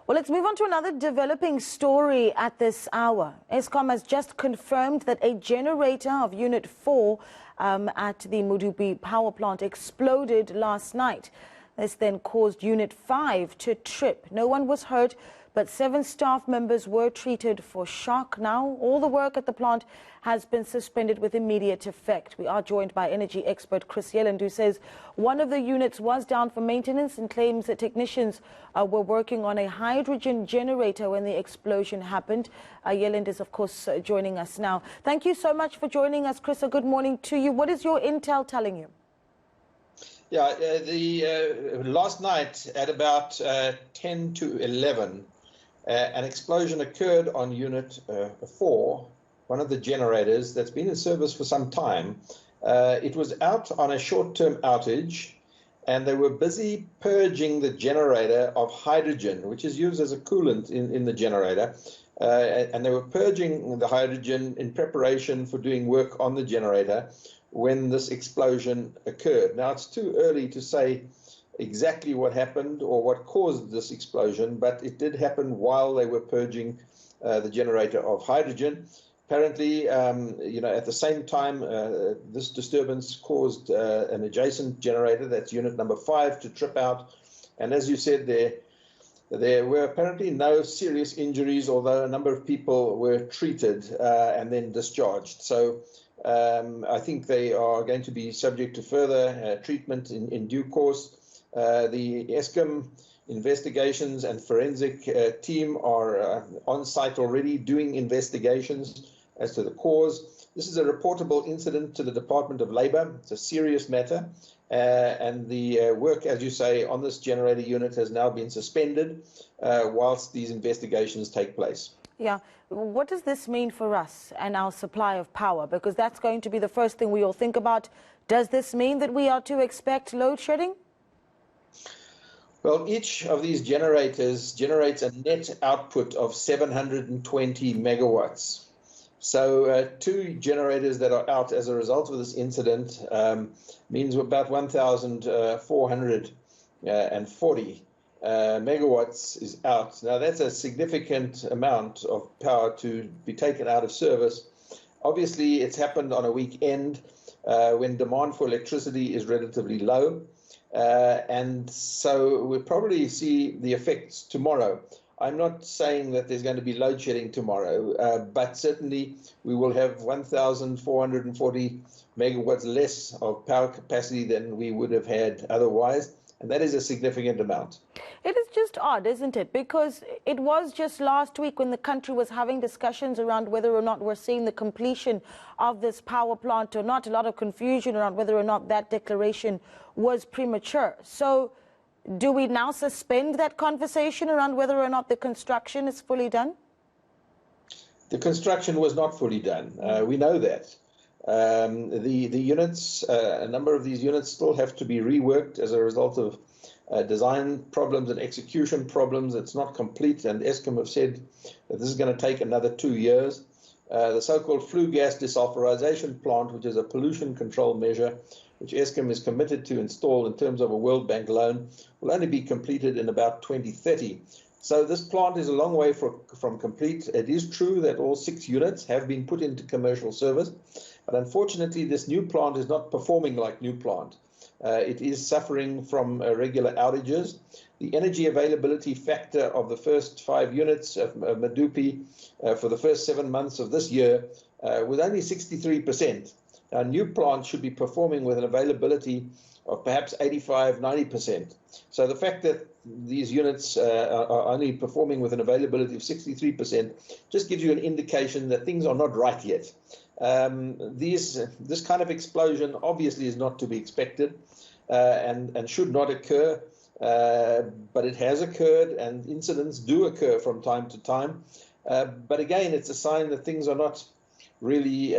Well, let's move on to another developing story at this hour. Eskom has just confirmed that a generator of Unit 4 at the Medupi power plant exploded last night. This then caused Unit 5 to trip. No one was hurt, but 7 staff members were treated for shock. Now, all the work at the plant has been suspended with immediate effect. We are joined by energy expert Chris Yelland, who says one of the units was down for maintenance and claims that technicians were working on a hydrogen generator when the explosion happened. Yelland is, of course, joining us now. Thank you so much for joining us, Chris. A good morning to you. What is your intel telling you? Yeah, last night at about 10 to 11, an explosion occurred on Unit 4, one of the generators that's been in service for some time. It was out on a short-term outage, and they were busy purging the generator of hydrogen, which is used as a coolant in the generator. And they were purging the hydrogen in preparation for doing work on the generator when this explosion occurred. Now, it's too early to say exactly what happened or what caused this explosion, but it did happen while they were purging the generator of hydrogen. Apparently, at the same time, this disturbance caused an adjacent generator, that's unit number 5, to trip out. And as you said, there were apparently no serious injuries, although a number of people were treated and then discharged. So I think they are going to be subject to further treatment in due course. The Eskom investigations and forensic team are on site already doing investigations as to the cause. This is a reportable incident to the Department of Labour. It's a serious matter, and the work, as you say, on this generator unit has now been suspended whilst these investigations take place. Yeah. What does this mean for us and our supply of power? Because that's going to be the first thing we all think about. Does this mean that we are to expect load shedding? Well, each of these generators generates a net output of 720 megawatts. So 2 generators that are out as a result of this incident means about 1,440 megawatts is out. Now, that's a significant amount of power to be taken out of service. Obviously, it's happened on a weekend when demand for electricity is relatively low. And so we'll probably see the effects tomorrow. I'm not saying that there's going to be load shedding tomorrow, but certainly we will have 1,440 megawatts less of power capacity than we would have had otherwise. And that is a significant amount. It is just odd, isn't it? Because it was just last week when the country was having discussions around whether or not we're seeing the completion of this power plant or not. A lot of confusion around whether or not that declaration was premature. So do we now suspend that conversation around whether or not the construction is fully done? The construction was not fully done. We know that. The units, a number of these units still have to be reworked as a result of design problems and execution problems. It's not complete, and Eskom have said that this is going to take another 2 years. The so-called flue gas desulfurization plant, which is a pollution control measure, which Eskom is committed to install in terms of a World Bank loan, will only be completed in about 2030. So this plant is a long way from complete. It is true that all 6 units have been put into commercial service, but unfortunately this new plant is not performing like new plant. It is suffering from regular outages. The energy availability factor of the first 5 units of Medupi for the first 7 months of this year was only 63%. Our new plant should be performing with an availability of perhaps 85, 90%. So the fact that these units are only performing with an availability of 63% just gives you an indication that things are not right yet. This kind of explosion obviously is not to be expected and should not occur, but it has occurred, and incidents do occur from time to time. But again, it's a sign that things are not really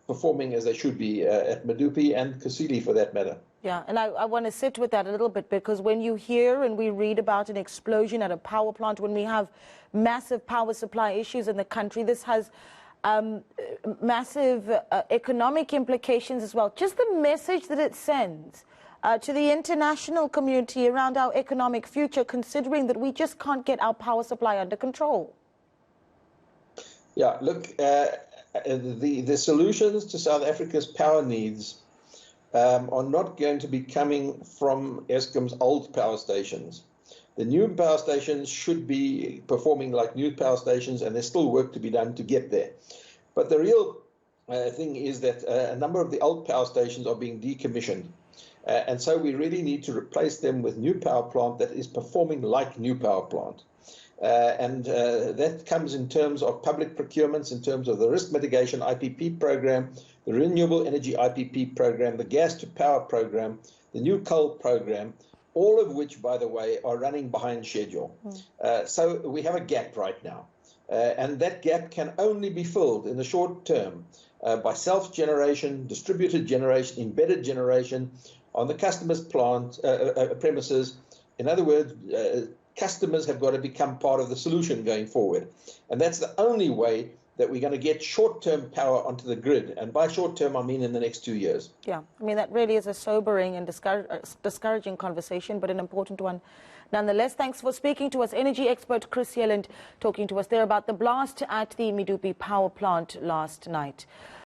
performing as they should be at Medupi and Kusile for that matter. Yeah, and I want to sit with that a little bit, because when you hear and we read about an explosion at a power plant, when we have massive power supply issues in the country, this has massive economic implications as well. Just the message that it sends to the international community around our economic future, considering that we just can't get our power supply under control? Yeah, look, the solutions to South Africa's power needs are not going to be coming from Eskom's old power stations. The new power stations should be performing like new power stations, and there's still work to be done to get there. But the real thing is that a number of the old power stations are being decommissioned. And so we really need to replace them with new power plant that is performing like new power plant. That comes in terms of public procurements, in terms of the risk mitigation IPP program, the renewable energy IPP program, the gas to power program, the new coal program, all of which, by the way, are running behind schedule. So we have a gap right now. And that gap can only be filled in the short term by self-generation, distributed generation, embedded generation on the customer's plant premises. In other words, customers have got to become part of the solution going forward. And that's the only way that we're going to get short-term power onto the grid. And by short-term, I mean in the next 2 years. Yeah, I mean, that really is a sobering and discouraging conversation, but an important one nonetheless. Thanks for speaking to us. Energy expert Chris Yelland talking to us there about the blast at the Medupi power plant last night.